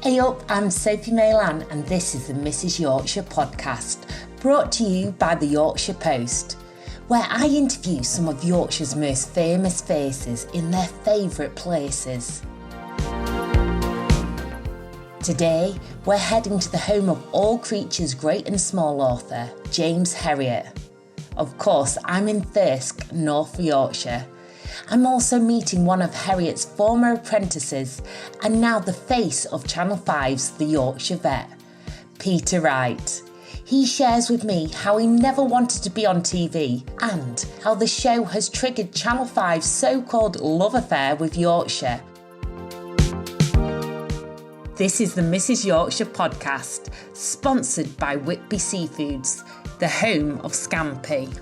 Hey up, I'm Sophie Mei Lan and this is the Mrs Yorkshire podcast, brought to you by the Yorkshire Post, where I interview some of Yorkshire's most famous faces in their favourite places. Today, we're heading to the home of all creatures great and small author, James Herriot. Of course, I'm in Thirsk, North Yorkshire. I'm also meeting one of Herriot's former apprentices and now the face of Channel 5's The Yorkshire Vet, Peter Wright. He shares with me how he never wanted to be on TV and how the show has triggered Channel 5's so-called love affair with Yorkshire. This is the Mrs Yorkshire podcast, sponsored by Whitby Seafoods, the home of Scampi.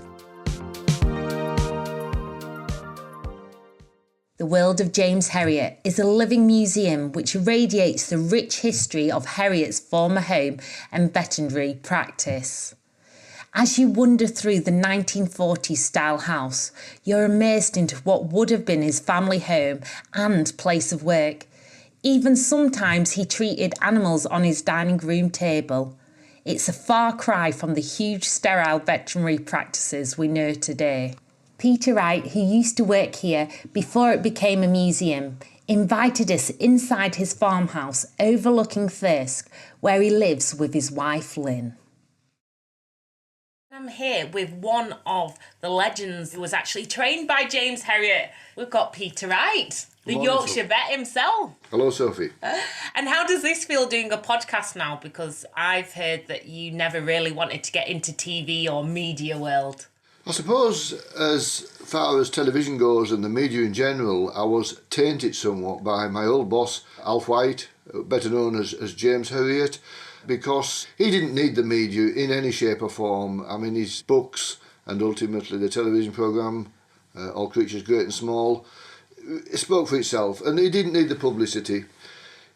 The World of James Herriot is a living museum which radiates the rich history of Herriot's former home and veterinary practice. As you wander through the 1940s style house, you're immersed into what would have been his family home and place of work. Even sometimes he treated animals on his dining room table. It's a far cry from the huge sterile veterinary practices we know today. Peter Wright, who used to work here before it became a museum, invited us inside his farmhouse overlooking Thirsk, where he lives with his wife Lynn. I'm here with one of the legends who was actually trained by James Herriot. We've got Peter Wright, the Yorkshire vet himself. Hello, Sophie. And how does this feel doing a podcast now? Because I've heard that you never really wanted to get into TV or media world. I suppose as far as television goes and the media in general, I was tainted somewhat by my old boss, Alf White, better known as James Herriot, because he didn't need the media in any shape or form. I mean, his books and ultimately the television programme, All Creatures Great and Small, it spoke for itself, and he didn't need the publicity.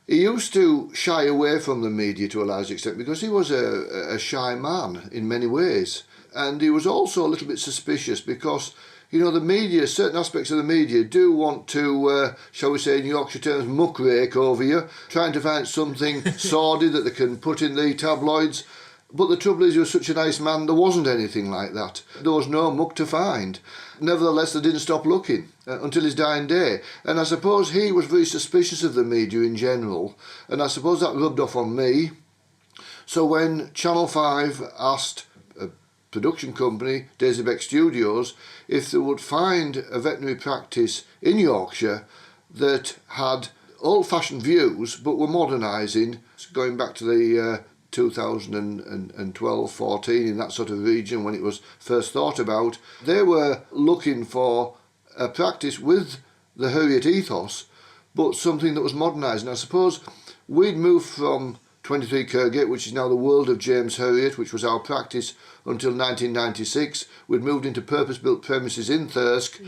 He used to shy away from the media to a large extent because he was a shy man in many ways. And he was also a little bit suspicious because, you know, the media, certain aspects of the media do want to, shall we say in Yorkshire terms, muckrake over you, trying to find something sordid that they can put in the tabloids. But the trouble is, he was such a nice man, there wasn't anything like that. There was no muck to find. Nevertheless, they didn't stop looking until his dying day. And I suppose he was very suspicious of the media in general, and I suppose that rubbed off on me. So when Channel 5 asked production company, Daisy Beck Studios, if they would find a veterinary practice in Yorkshire that had old-fashioned views but were modernising, going back to the 2012-14, in that sort of region when it was first thought about, they were looking for a practice with the Herriot ethos, but something that was modernising. I suppose we'd moved from 23 Herriot, which is now the World of James Herriot, which was our practice until 1996. We'd moved into purpose-built premises in Thirsk,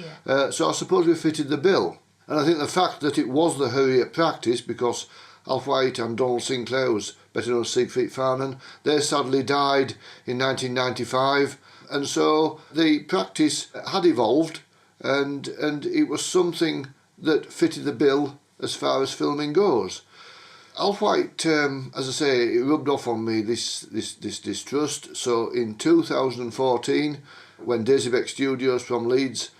so I suppose we fitted the bill. And I think the fact that it was the Herriot practice, because Alf White and Donald Sinclair, was better known as Siegfried Farnan, they sadly died in 1995, and so the practice had evolved, and it was something that fitted the bill as far as filming goes. Alf White, as I say, it rubbed off on me, this distrust. So in 2014, when Daisy Beck Studios from Leeds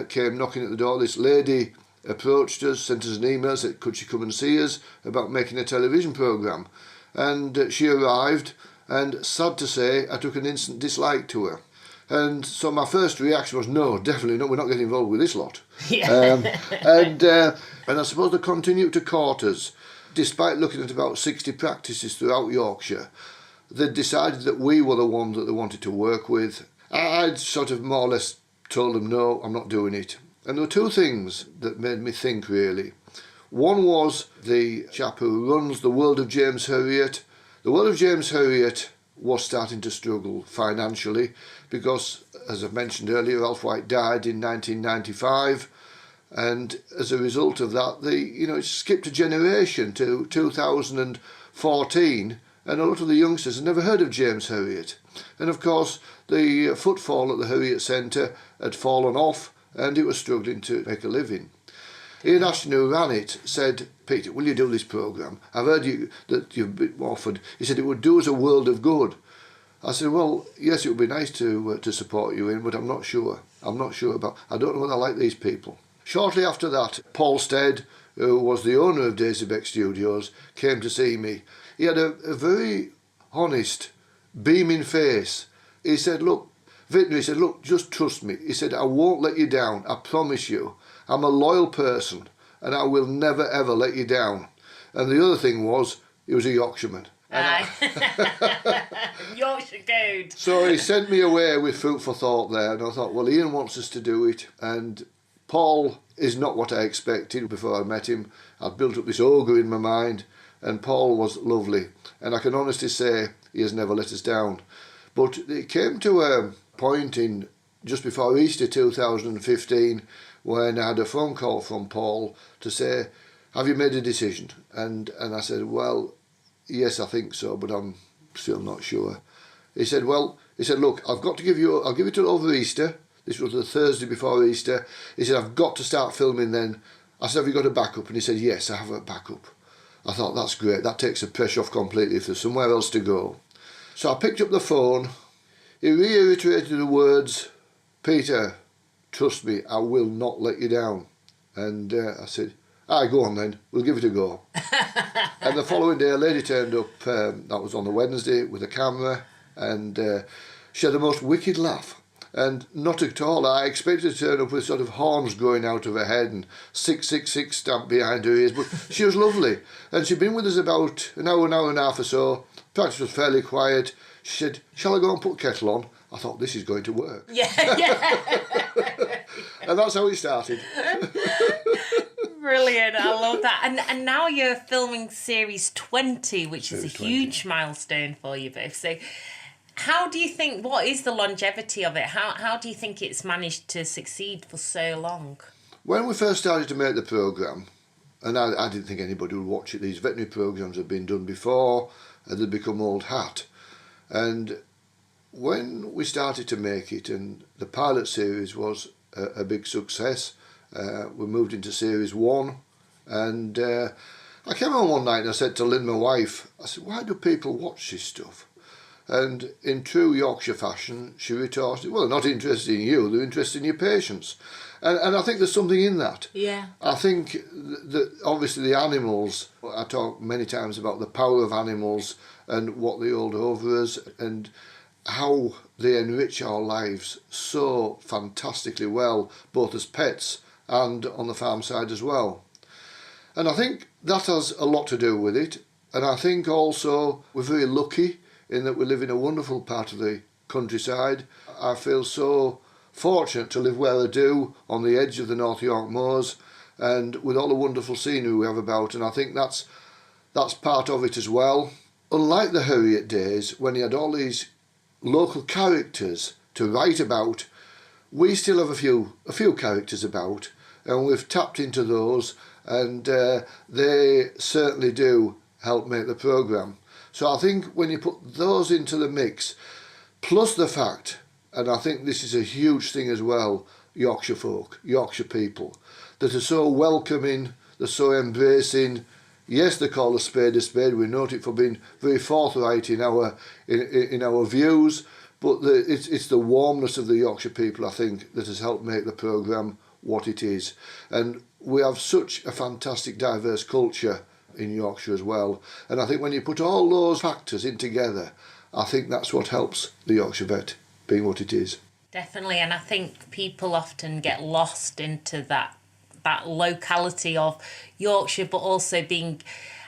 came knocking at the door, this lady approached us, sent us an email, said could she come and see us about making a television programme. And she arrived, and sad to say, I took an instant dislike to her. And so my first reaction was, no, definitely not, we're not getting involved with this lot. And I suppose they continued to court us. Despite looking at about 60 practices throughout Yorkshire, they decided that we were the ones that they wanted to work with. I'd sort of more or less told them, no, I'm not doing it. And there were two things that made me think, really. One was the chap who runs the World of James Herriot. The World of James Herriot was starting to struggle financially because, as I mentioned earlier, Alf White died in 1995. And as a result of that, it skipped a generation to 2014, and a lot of the youngsters had never heard of James Herriot. And of course, the footfall at the Herriot Centre had fallen off, and it was struggling to make a living. Ian Ashton, who ran it, said, Peter, will you do this programme? I've heard that you've been offered. He said it would do us a world of good. I said, well, yes, it would be nice to support you in, but I'm not sure. I don't know whether I like these people. Shortly after that, Paul Stead, who was the owner of Daisy Beck Studios, came to see me. He had a very honest, beaming face. He said, look, Vintner, he said, look, just trust me. He said, I won't let you down, I promise you. I'm a loyal person and I will never, ever let you down. And the other thing was, he was a Yorkshireman. Yorkshire code. So he sent me away with food for thought there, and I thought, well, Ian wants us to do it, and Paul is not what I expected before I met him. I'd built up this ogre in my mind, and Paul was lovely, and I can honestly say he has never let us down. But it came to a point in just before Easter 2015 when I had a phone call from Paul to say, have you made a decision? And I said, well, yes, I think so, but I'm still not sure. He said, look, I'll give it till over Easter. This was the Thursday before Easter. He said, I've got to start filming then. I said, have you got a backup? And he said, yes, I have a backup. I thought, that's great. That takes the pressure off completely if there's somewhere else to go. So I picked up the phone. He reiterated the words, Peter, trust me, I will not let you down. And I said, go on then, we'll give it a go. And the following day a lady turned up, that was on the Wednesday, with a camera, and she had the most wicked laugh. And not at all, I expected to turn up with sort of horns growing out of her head and 666 stamped behind her ears, but she was lovely. And she'd been with us about an hour and a half or so. Practice was fairly quiet. She said, shall I go and put kettle on? I thought, this is going to work. Yeah. And that's how it started. Brilliant, I love that. And now you're filming series 20, which is a huge milestone for you both. So how do you think, what is the longevity of it? How do you think it's managed to succeed for so long? When we first started to make the programme, and I didn't think anybody would watch it, these veterinary programmes had been done before, and they'd become old hat. And when we started to make it, and the pilot series was a big success, we moved into series 1, and I came home one night and I said to Lynn, my wife, I said, why do people watch this stuff? And in true Yorkshire fashion, she retorted, well, they're not interested in you, they're interested in your patients. And I think there's something in that. Yeah. I think that obviously the animals, I talk many times about the power of animals and what they hold over us and how they enrich our lives so fantastically well, both as pets and on the farm side as well. And I think that has a lot to do with it. And I think also we're very lucky in that we live in a wonderful part of the countryside. I feel so fortunate to live where I do, on the edge of the North York Moors, and with all the wonderful scenery we have about, and I think that's part of it as well. Unlike the Herriot days, when you had all these local characters to write about, we still have a few characters about, and we've tapped into those, and they certainly do help make the programme. So I think when you put those into the mix, plus the fact, and I think this is a huge thing as well, Yorkshire folk, Yorkshire people, that are so welcoming, they're so embracing. Yes, they call a spade, we note it for being very forthright in our views, but it's the warmness of the Yorkshire people, I think, that has helped make the programme what it is. And we have such a fantastic diverse culture in Yorkshire as well. And I think when you put all those factors in together, I think that's what helps the Yorkshire Vet being what it is. Definitely, and I think people often get lost into that locality of Yorkshire, but also being,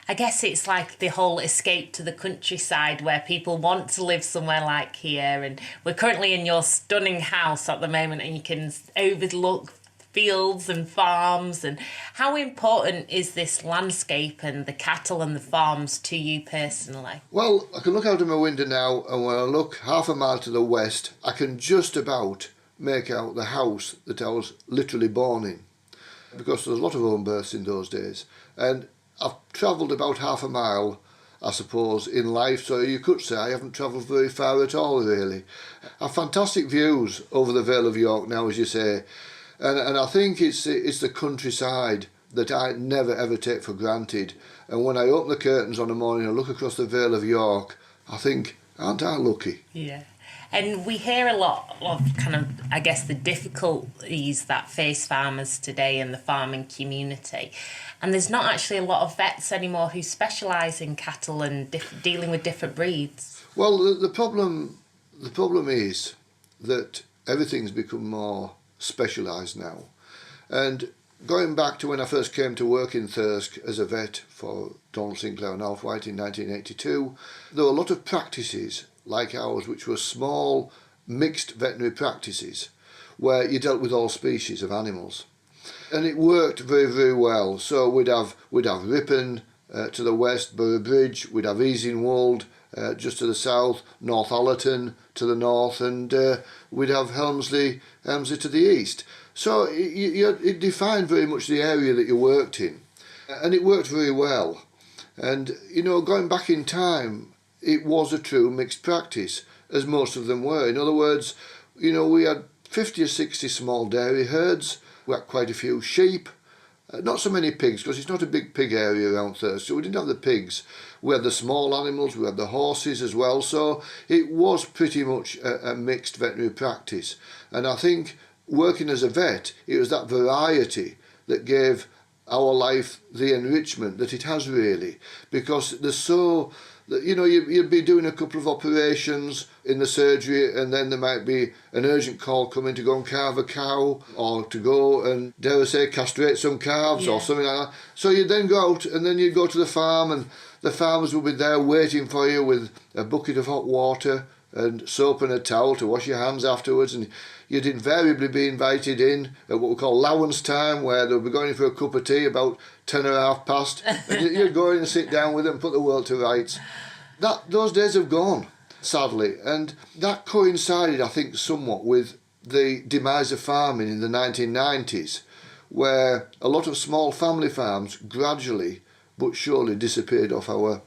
I guess it's like the whole escape to the countryside where people want to live somewhere like here. And we're currently in your stunning house at the moment, and you can overlook fields and farms. And how important is this landscape and the cattle and the farms to you personally? Well, I can look out of my window now, and when I look half a mile to the west, I can just about make out the house that I was literally born in, because there was a lot of home births in those days. And I've travelled about half a mile, I suppose, in life, so you could say I haven't travelled very far at all, really. I have fantastic views over the Vale of York now, as you say, and I think it's the countryside that I never ever take for granted. And when I open the curtains on a morning and look across the Vale of York, I think, aren't I lucky? Yeah. And we hear a lot of kind of, I guess, the difficulties that face farmers today in the farming community. And there's not actually a lot of vets anymore who specialise in cattle and dealing with different breeds. Well, the problem is that everything's become more specialised now. And going back to when I first came to work in Thirsk as a vet for Donald Sinclair and Alf White in 1982, there were a lot of practices like ours which were small, mixed veterinary practices where you dealt with all species of animals. And it worked very, very well. So we'd have Ripon to the west, Boroughbridge, we'd have Easingwold just to the south, Northallerton to the north, and we'd have Helmsley to the east. So it defined very much the area that you worked in, and it worked very well. And, you know, going back in time, it was a true mixed practice, as most of them were. In other words, you know, we had 50 or 60 small dairy herds, we had quite a few sheep, not so many pigs, because it's not a big pig area around Thirsk, so we didn't have the pigs. We had the small animals, we had the horses as well, so it was pretty much a mixed veterinary practice. And I think working as a vet, it was that variety that gave our life the enrichment that it has really, because there's so, you know, you'd be doing a couple of operations in the surgery and then there might be an urgent call coming to go and carve a cow or to go and, dare I say, castrate some calves or something like that. So you'd then go out and then you'd go to the farm and the farmers would be there waiting for you with a bucket of hot water and soap and a towel to wash your hands afterwards, and you'd invariably be invited in at what we call allowance time, where they'll be going in for a cup of tea about 10 or half past, and you'd go in and sit down with them and put the world to rights. Those days have gone, sadly, and that coincided, I think, somewhat with the demise of farming in the 1990s, where a lot of small family farms gradually but surely disappeared off our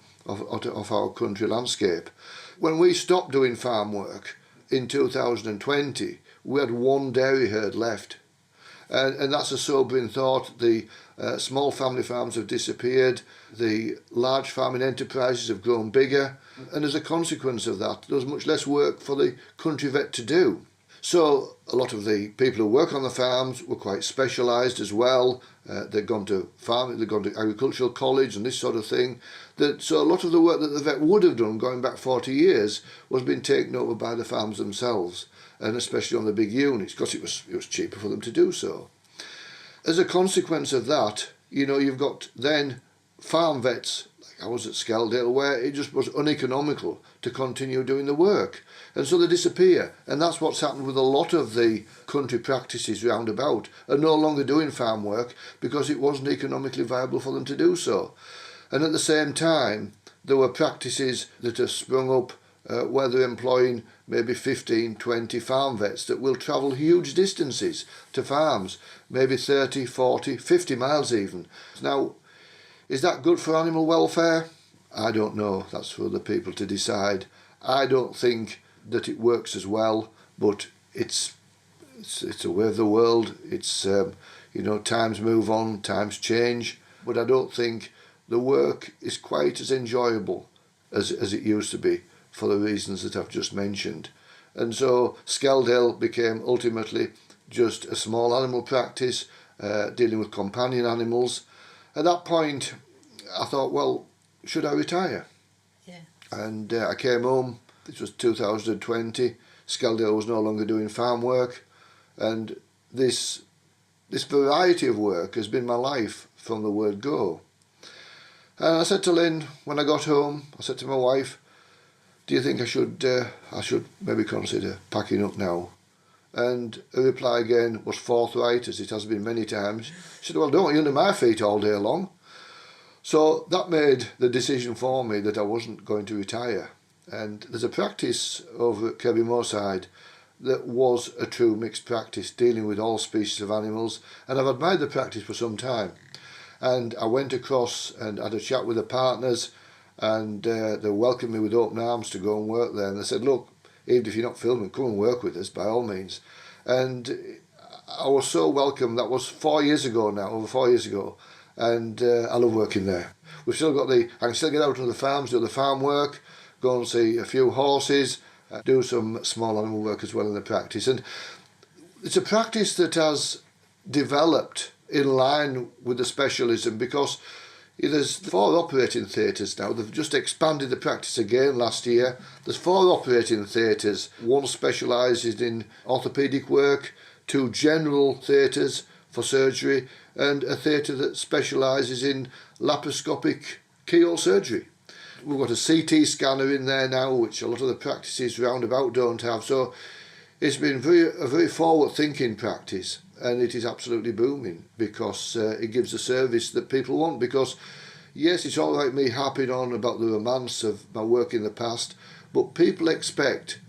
country landscape. When we stopped doing farm work in 2020, we had one dairy herd left. And that's a sobering thought. The small family farms have disappeared, the large farming enterprises have grown bigger, and as a consequence of that, there's much less work for the country vet to do. So a lot of the people who work on the farms were quite specialised as well. They'd gone to farming, they'd gone to agricultural college and this sort of thing. So a lot of the work that the vet would have done going back 40 years was being taken over by the farms themselves, and especially on the big units, because it was cheaper for them to do so. As a consequence of that, you know, you've got then farm vets, like I was at Skeldale, where it just was uneconomical to continue doing the work. And so they disappear. And that's what's happened with a lot of the country practices round about, are no longer doing farm work because it wasn't economically viable for them to do so. And at the same time, there were practices that have sprung up where they're employing maybe 15, 20 farm vets that will travel huge distances to farms, maybe 30, 40, 50 miles even. Now, is that good for animal welfare? I don't know. That's for other people to decide. I don't think that it works as well, but it's a way of the world. It's you know, times move on, times change, but I don't think the work is quite as enjoyable as it used to be, for the reasons that I've just mentioned. And so Skeldale became ultimately just a small animal practice, dealing with companion animals. At that point, I thought, well, should I retire? Yeah. And I came home, this was 2020, Skeldale was no longer doing farm work, and this variety of work has been my life from the word go. And I said to Lynn, when I got home, I said to my wife, do you think I should maybe consider packing up now? And her reply again was forthright, as it has been many times. She said, well, don't want you under my feet all day long. So that made the decision for me that I wasn't going to retire. And there's a practice over at Kirby Moorside that was a true mixed practice, dealing with all species of animals, and I've admired the practice for some time. And I went across and had a chat with the partners, and they welcomed me with open arms to go and work there. And they said, look, even if you're not filming, come and work with us by all means. And I was so welcome. That was 4 years ago now, over 4 years ago, and I love working there. We've still got I can still get out to the farms, do the farm work, go and see a few horses, do some small animal work as well in the practice. And it's a practice that has developed in line with the specialism, because there's 4 operating theatres now. They've just expanded the practice again last year. There's 4 operating theatres. One specialises in orthopaedic work, 2 general theatres for surgery, and a theatre that specialises in laparoscopic keyhole surgery. We've got a CT scanner in there now, which a lot of the practices roundabout don't have. So it's been a very forward-thinking practice, and it is absolutely booming, because it gives a service that people want. Because, yes, it's all right me harping on about the romance of my work in the past, but people expect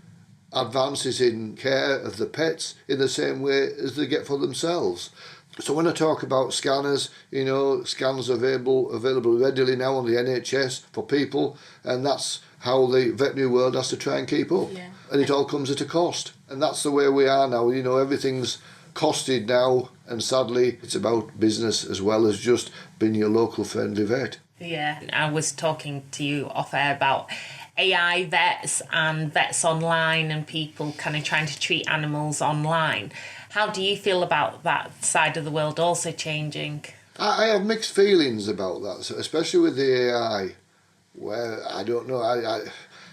advances in care of the pets in the same way as they get for themselves. So when I talk about scanners, scanners are available readily now on the NHS for people, and that's how the veterinary world has to try and keep up. Yeah. And it all comes at a cost. And that's the way we are now. Everything's costed now, and sadly it's about business as well as just being your local friendly vet. Yeah, I was talking to you off air about AI vets and vets online and people kind of trying to treat animals online. How do you feel about that side of the world also changing? I have mixed feelings about that, especially with the AI, where I don't know.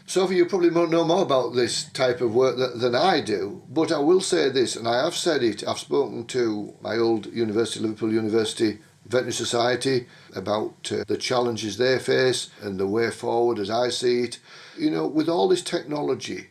Sophie, you probably know more about this type of work than I do, but I will say this, and I have said it. I've spoken to my old university, Liverpool University Veterinary Society, about the challenges they face and the way forward as I see it. With all this technology,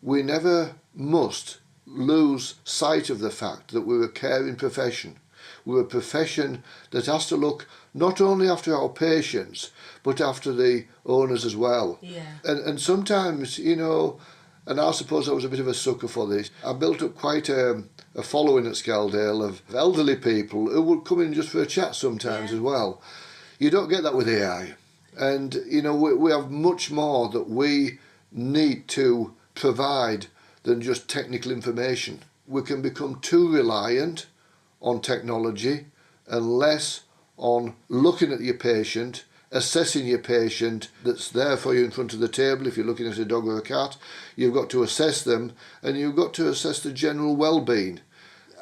we never must lose sight of the fact that we're a caring profession. We're a profession that has to look not only after our patients, but after the owners as well. Yeah. And sometimes, and I suppose I was a bit of a sucker for this, I built up quite a following at Skeldale of elderly people who would come in just for a chat sometimes as well. You don't get that with AI. And, we have much more that we need to provide than just technical information. We can become too reliant on technology and less on looking at your patient, assessing your patient that's there for you in front of the table. If you're looking at a dog or a cat, you've got to assess them, and you've got to assess the general well-being.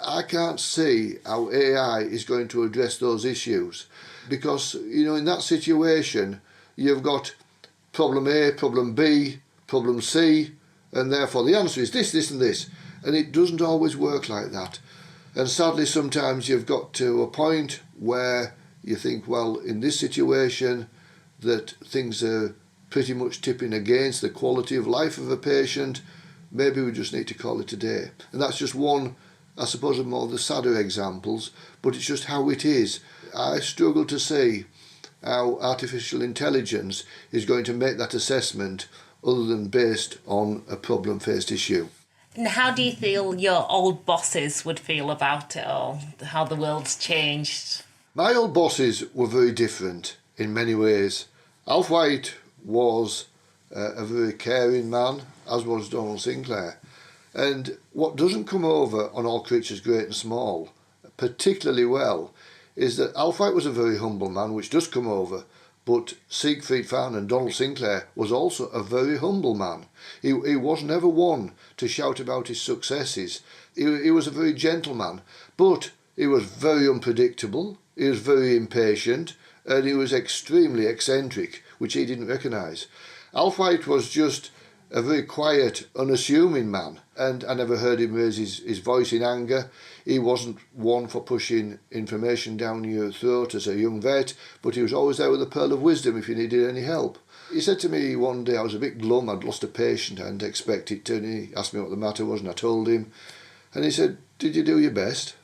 I can't see how AI is going to address those issues, because, in that situation, you've got problem A, problem B, problem C, and therefore the answer is this, this and this. And it doesn't always work like that. And sadly, sometimes you've got to a point where you think, well, in this situation, that things are pretty much tipping against the quality of life of a patient. Maybe we just need to call it a day. And that's just one, I suppose, of more of the sadder examples, but it's just how it is. I struggle to see how artificial intelligence is going to make that assessment other than based on a problem-faced issue. And how do you feel your old bosses would feel about it all, how the world's changed? My old bosses were very different in many ways. Alf White was a very caring man, as was Donald Sinclair. And what doesn't come over on All Creatures Great and Small particularly well is that Alf White was a very humble man, which does come over, but Siegfried Fan and Donald Sinclair was also a very humble man. He was never one to shout about his successes. He was a very gentle man, but he was very unpredictable, he was very impatient, and he was extremely eccentric, which he didn't recognise. Alf White was just a very quiet, unassuming man, and I never heard him raise his voice in anger. He wasn't one for pushing information down your throat as a young vet, but he was always there with a pearl of wisdom if you needed any help. He said to me one day, I was a bit glum, I'd lost a patient, I hadn't expected to, and he asked me what the matter was, and I told him. And he said, "Did you do your best?"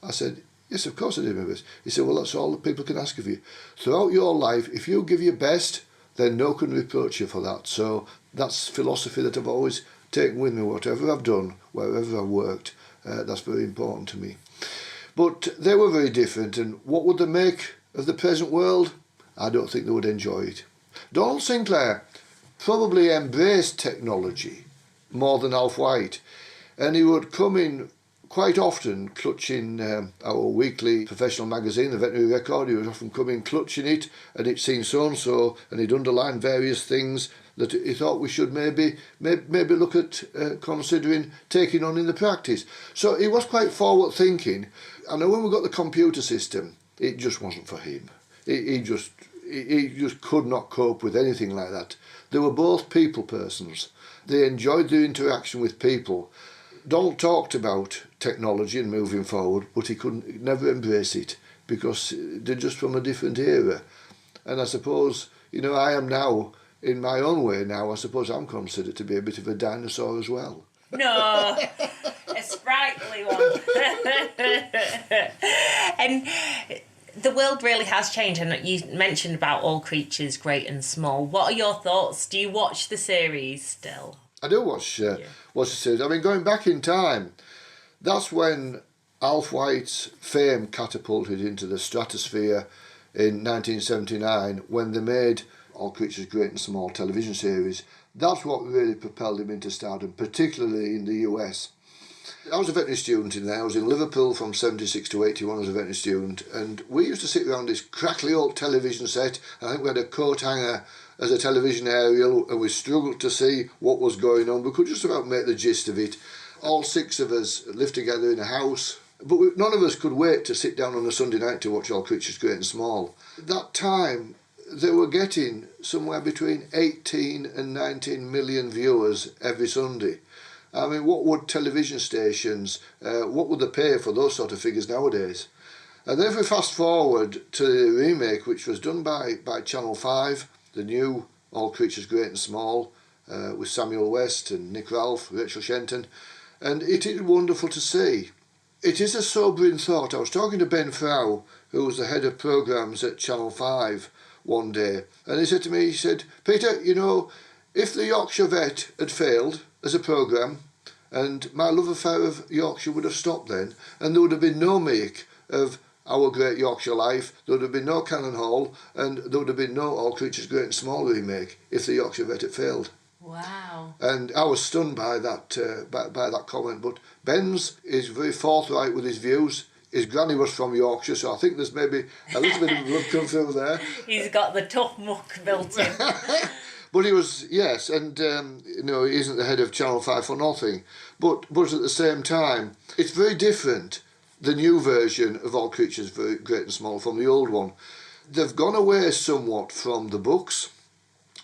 I said, "Yes, of course I did my best." He said, "Well, that's all that people can ask of you. Throughout your life, if you give your best, then no one can reproach you for that." So that's philosophy that I've always taken with me, whatever I've done, wherever I've worked. That's very important to me. But they were very different, and what would they make of the present world? I don't think they would enjoy it. Donald Sinclair probably embraced technology more than Alf White, and he would come in quite often clutching our weekly professional magazine, the Veterinary Record. He would often come in clutching it, and it's seen so-and-so, and he'd underline various things that he thought we should maybe look at considering taking on in the practice. So he was quite forward-thinking. I know when we got the computer system, it just wasn't for him. He just could not cope with anything like that. They were both people persons. They enjoyed their interaction with people. Donald talked about technology and moving forward, but he could never embrace it because they're just from a different era. And I suppose, I am now, in my own way now, I suppose I'm considered to be a bit of a dinosaur as well. No, a sprightly one. And the world really has changed, and you mentioned about All Creatures Great and Small. What are your thoughts? Do you watch the series still? I do watch the series. I mean, going back in time, that's when Alf White's fame catapulted into the stratosphere in 1979 when they made All Creatures Great and Small television series. That's what really propelled him into stardom, particularly in the US. I was a veterinary student in there. I was in Liverpool from 76 to 81 as a veterinary student, and we used to sit around this crackly old television set. I think we had a coat hanger as a television aerial, and we struggled to see what was going on. We could just about make the gist of it. All 6 of us lived together in a house, but none of us could wait to sit down on a Sunday night to watch All Creatures Great and Small. At that time, they were getting somewhere between 18 and 19 million viewers every Sunday. I mean, what would television stations, what would they pay for those sort of figures nowadays? And then if we fast forward to the remake, which was done by Channel 5, the new All Creatures Great and Small, with Samuel West and Nick Ralph, Rachel Shenton, and it is wonderful to see. It is a sobering thought. I was talking to Ben Frau, who was the head of programmes at Channel 5 one day, and he said to me, he said, Peter, if the Yorkshire Vet had failed as a programme, and my love affair of Yorkshire would have stopped then, and there would have been no make of Our Great Yorkshire Life, there would have been no Cannon Hall, and there would have been no All Creatures Great and Small remake if the Yorkshire Vet had failed. Wow. And I was stunned by that by that comment. But Ben's is very forthright with his views. His granny was from Yorkshire, so I think there's maybe a little bit of blood come through there. He's got the tough muck built in. But he was, yes, and he isn't the head of Channel 5 for nothing. But at the same time, it's very different, the new version of All Creatures Great and Small from the old one. They've gone away somewhat from the books.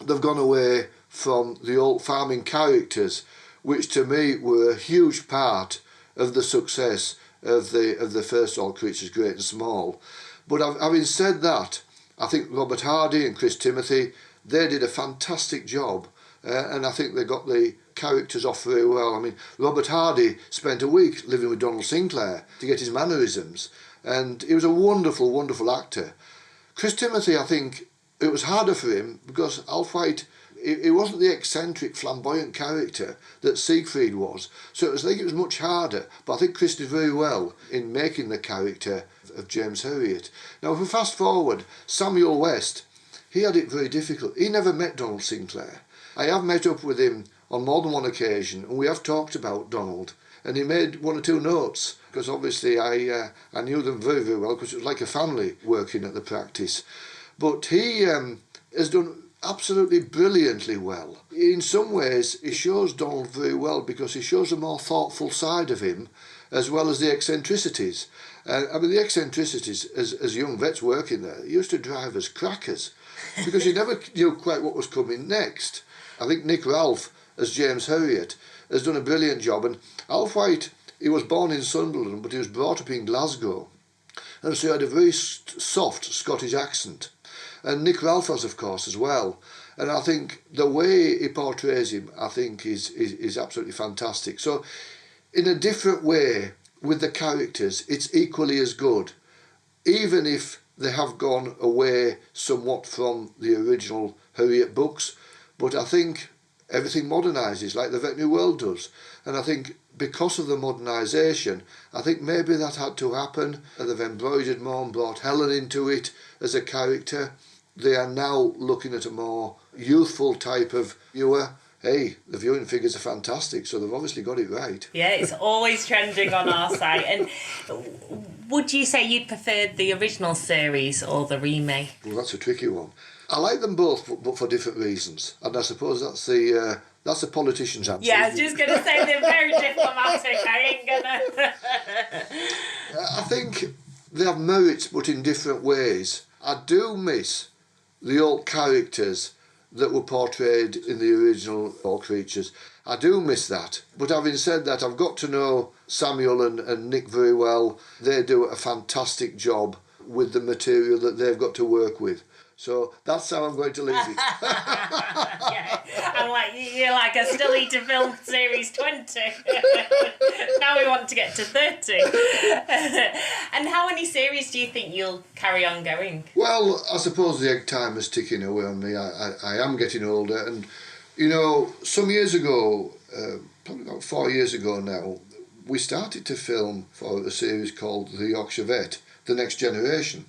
They've gone away from the old farming characters, which to me were a huge part of the success of the first All Creatures Great and Small. But having said that, I think Robert Hardy and Chris Timothy, they did a fantastic job, and I think they got the characters off very well. I mean, Robert Hardy spent a week living with Donald Sinclair to get his mannerisms, and he was a wonderful, wonderful actor. Chris Timothy, I think, it was harder for him because Alf White, he wasn't the eccentric, flamboyant character that Siegfried was, so I think it was much harder, but I think Chris did very well in making the character of James Herriot. Now, if we fast forward, Samuel West, he had it very difficult. He never met Donald Sinclair. I have met up with him on more than one occasion, and we have talked about Donald, and he made 1 or 2 notes, because obviously I knew them very, very well, because it was like a family working at the practice. But he has done absolutely brilliantly well. In some ways, he shows Donald very well, because he shows a more thoughtful side of him, as well as the eccentricities. I mean, the eccentricities, as young vets working there, used to drive us crackers, because you never knew quite what was coming next. I think Nick Ralph, as James Herriot, has done a brilliant job. And Alf White, he was born in Sunderland, but he was brought up in Glasgow. And so he had a very soft Scottish accent. And Nick Ralph has, of course, as well. And I think the way he portrays him, I think, is absolutely fantastic. So, in a different way, with the characters, it's equally as good, even if they have gone away somewhat from the original Herriot books. But I think everything modernises, like the veterinary world does. And I think because of the modernisation, I think maybe that had to happen, and they've embroidered more and brought Helen into it as a character. They are now looking at a more youthful type of viewer. hey, the viewing figures are fantastic, so they've obviously got it right. Yeah, it's always trending on our site. And would you say you'd prefer the original series or the remake? Well, that's a tricky one. I like them both, but for different reasons. And I suppose that's the politician's answer. Yeah, I was just going to say they're very diplomatic. I ain't going to... I think they have merits, but in different ways. I do miss the old characters that were portrayed in the original All Creatures. I do miss that. But having said that, I've got to know Samuel and Nick very well. They do a fantastic job with the material that they've got to work with. So that's how I'm going to leave it. Yeah, I'm like, you're like, I still need to film series 20. Now we want to get to 30. And how many series do you think you'll carry on going? Well, I suppose the egg timer's ticking away on me. I am getting older, and some years ago, probably about 4 years ago now, we started to film for a series called The Yorkshire Vet, The Next Generation.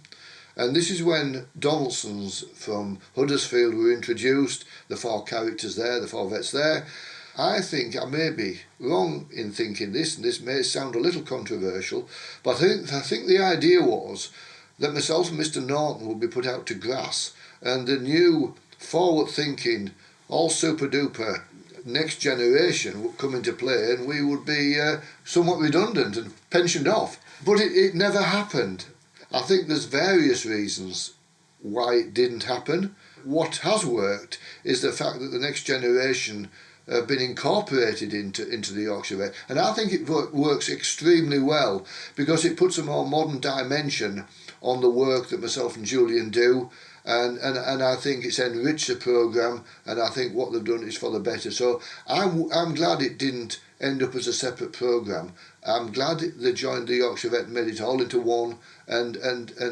And this is when Donaldson's from Huddersfield were introduced, the 4 characters there, the 4 vets there. I think I may be wrong in thinking this, and this may sound a little controversial, but I think the idea was that myself and Mr. Norton would be put out to grass, and the new forward-thinking, all super-duper next generation would come into play, and we would be somewhat redundant and pensioned off. But it never happened. I think there's various reasons why it didn't happen. What has worked is the fact that the next generation have been incorporated into the Yorkshire Vet, and I think it works extremely well because it puts a more modern dimension on the work that myself and Julian do, and I think it's enriched the programme, and I think what they've done is for the better. So I'm glad it didn't end up as a separate programme. I'm glad they joined the Yorkshire Vet and made it all into one, and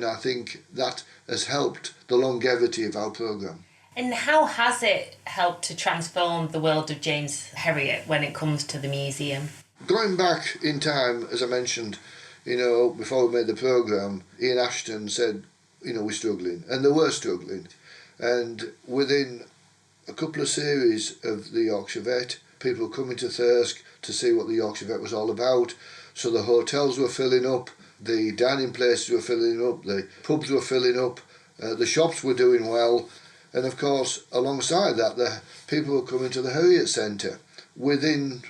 I think that has helped the longevity of our programme. And how has it helped to transform the world of James Herriot when it comes to the museum? Going back in time, as I mentioned, before we made the programme, Ian Ashton said, we're struggling, and they were struggling. And within a couple of series of the Yorkshire Vet, people were coming to Thirsk to see what the Yorkshire Vet was all about. So the hotels were filling up, the dining places were filling up, the pubs were filling up, the shops were doing well. And of course, alongside that, the people were coming to the Herriot Centre. Within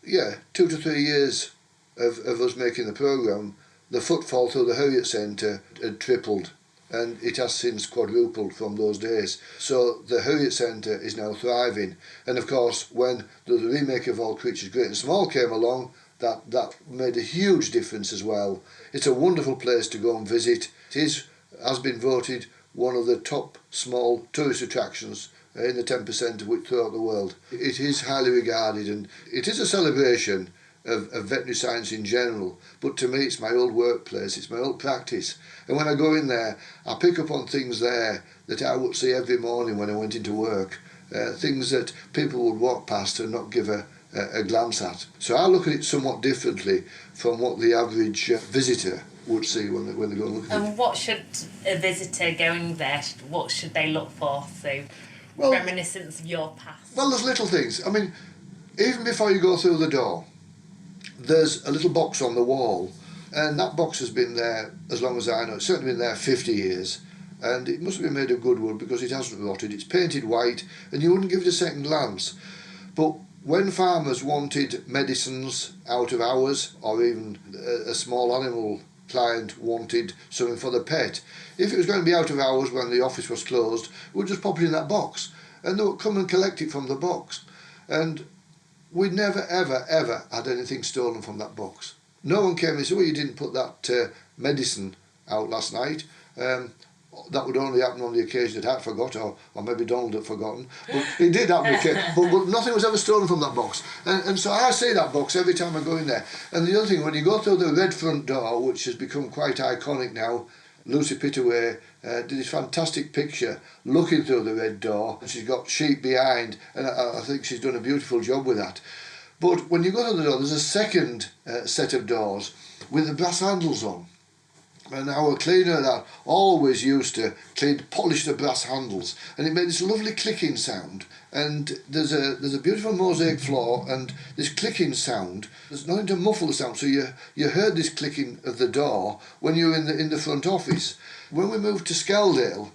2 to 3 years of us making the programme, the footfall through the Herriot Centre had tripled, and it has since quadrupled from those days. So the Herriot Centre is now thriving. And of course, when the remake of All Creatures Great and Small came along, that made a huge difference as well. It's a wonderful place to go and visit. It has been voted one of the top small tourist attractions in the 10% of which throughout the world. It is highly regarded, and it is a celebration of veterinary science in general, but to me it's my old workplace, it's my old practice, and when I go in there I pick up on things there that I would see every morning when I went into work, things that people would walk past and not give a glance at. So I look at it somewhat differently from what the average visitor would see when they go and look at it. And what should a visitor going there, what should they look for? So, reminiscence of your past. Well, there's little things. I mean, even before you go through the door, there's a little box on the wall, and that box has been there as long as I know. It's certainly been there 50 years, and it must have been made of good wood because it hasn't rotted. It's painted white, and you wouldn't give it a second glance. But when farmers wanted medicines out of hours, or even a small animal client wanted something for the pet, if it was going to be out of hours when the office was closed, we'd just pop it in that box, and they would come and collect it from the box. And we'd never, ever, ever had anything stolen from that box. No one came and said, well, you didn't put that medicine out last night. That would only happen on the occasion that I'd forgot, or maybe Donald had forgotten. But it did happen, but nothing was ever stolen from that box. And so I see that box every time I go in there. And the other thing, when you go through the red front door, which has become quite iconic now, Lucy Pittaway did this fantastic picture looking through the red door, and she's got sheep behind, and I think she's done a beautiful job with that. But when you go through the door, there's a second set of doors with the brass handles on. And our cleaner that always used to polish the brass handles, and it made this lovely clicking sound. And there's a beautiful mosaic floor, and this clicking sound, there's nothing to muffle the sound, so you heard this clicking of the door when you were in the front office. When we moved to Skeldale,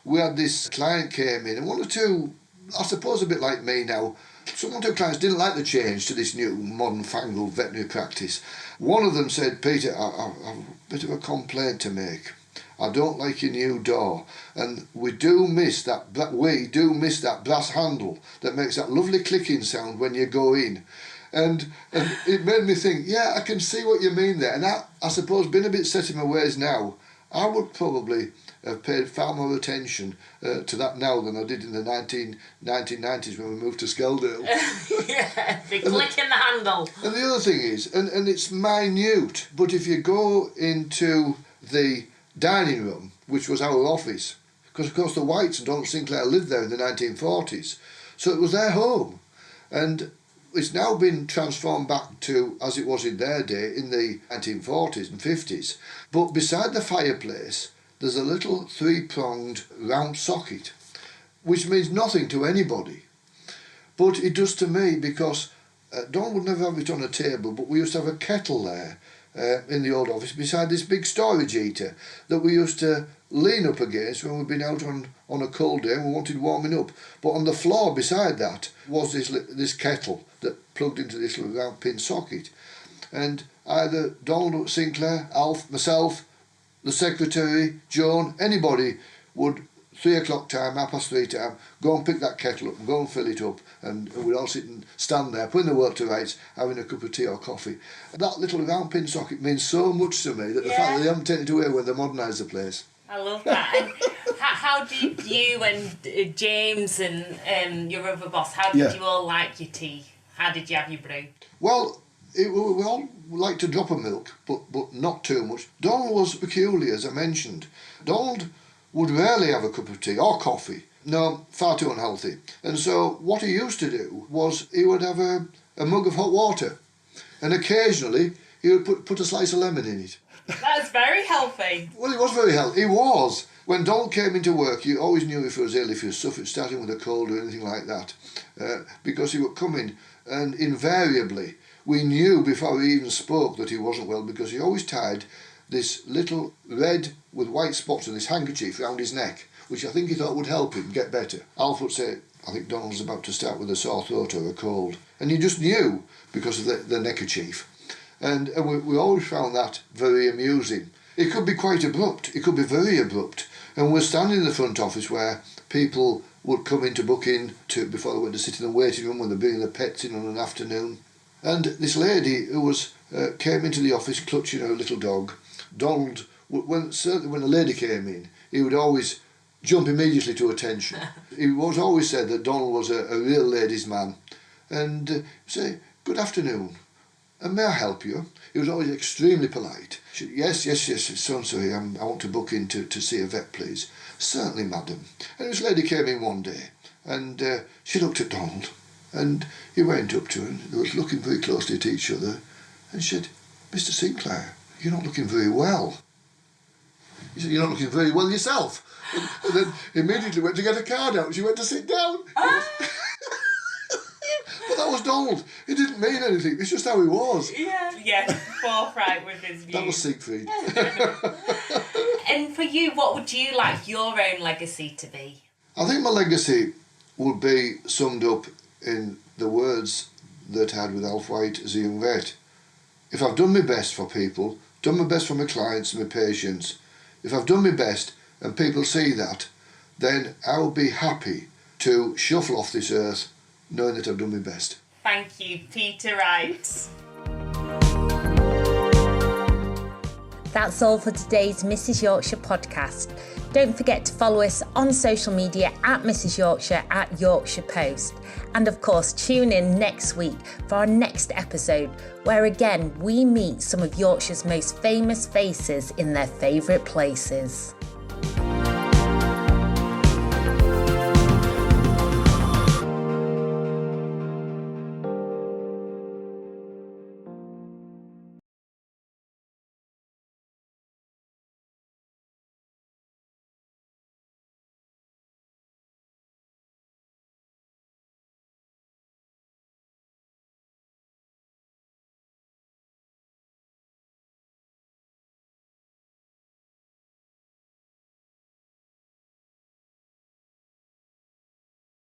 we had this client came in, and one or two, I suppose a bit like me now, some or two clients didn't like the change to this new modern fangled veterinary practice. One of them said, Peter, I've a bit of a complaint to make. I don't like your new door, and we do miss that brass handle that makes that lovely clicking sound when you go in. And it made me think, yeah, I can see what you mean there. And I suppose, being a bit set in my ways now, I would probably have paid far more attention to that now than I did in the 1990s when we moved to Skeldale. Yeah, the clicking the handle. And the other thing is, and it's minute, but if you go into the dining room, which was our office, because of course the Whites and Donald Sinclair lived there in the 1940s, so it was their home, and it's now been transformed back to as it was in their day in the 1940s and 50s. But beside the fireplace there's a little three-pronged round socket, which means nothing to anybody, but it does to me, because Don would never have it on a table, but we used to have a kettle there in the old office beside this big storage heater that we used to lean up against when we'd been out on a cold day and we wanted warming up. But on the floor beside that was this kettle that plugged into this little round pin socket. And either Donald Sinclair, Alf, myself, the secretary, Joan, anybody would 3 o'clock time, 3:30 time, go and pick that kettle up and go and fill it up, and we'd all sit and stand there, putting the work to rights, having a cup of tea or coffee. That little round pin socket means so much to me that the fact that they haven't taken it away when they modernised the place. I love that. And how did you and James and your other boss, how did you all like your tea? How did you have your brew? Well, we all liked a drop of milk, but not too much. Donald was peculiar, as I mentioned. Donald would rarely have a cup of tea or coffee. No, far too unhealthy. And so what he used to do was he would have a mug of hot water, and occasionally he would put a slice of lemon in it. That's very healthy. Well, he was very healthy. He was. When Donald came into work, you always knew if he was ill, if he was suffering, starting with a cold or anything like that, because he would come in, and invariably we knew before he even spoke that he wasn't well, because he always tied this little red with white spots on this handkerchief round his neck, which I think he thought would help him get better. Alf would say, I think Donald's about to start with a sore throat or a cold. And you just knew because of the neckerchief. And we always found that very amusing. It could be quite abrupt. It could be very abrupt. And we're standing in the front office where people would come in to book in before they went to sit in the waiting room when they're bringing their pets in on an afternoon. And this lady who came into the office clutching her little dog, Donald, certainly when a lady came in, he would always jump immediately to attention. He was always said that Donald was a real ladies' man. And say, good afternoon, and may I help you? He was always extremely polite. She, yes, so-and-so here, I want to book in to see a vet, please. Certainly, madam. And this lady came in one day, and she looked at Donald, and he went up to her, and they were looking very closely at each other, and she said, Mr. Sinclair, you're not looking very well. He said, you're not looking very well yourself. And then immediately went to get a card out, and she went to sit down. But that was Donald. It didn't mean anything. It's just how he was. Yeah, forthright with his views. That was Siegfried. And for you, what would you like your own legacy to be? I think my legacy would be summed up in the words that I had with Alf White as a young vet. If I've done my best for people, done my best for my clients and my patients, if I've done my best and people see that, then I'll be happy to shuffle off this earth knowing that I've done my best. Thank you, Peter Wright. That's all for today's Mrs. Yorkshire podcast. Don't forget to follow us on social media at Mrs. Yorkshire, at Yorkshire Post. And of course, tune in next week for our next episode, where again we meet some of Yorkshire's most famous faces in their favourite places.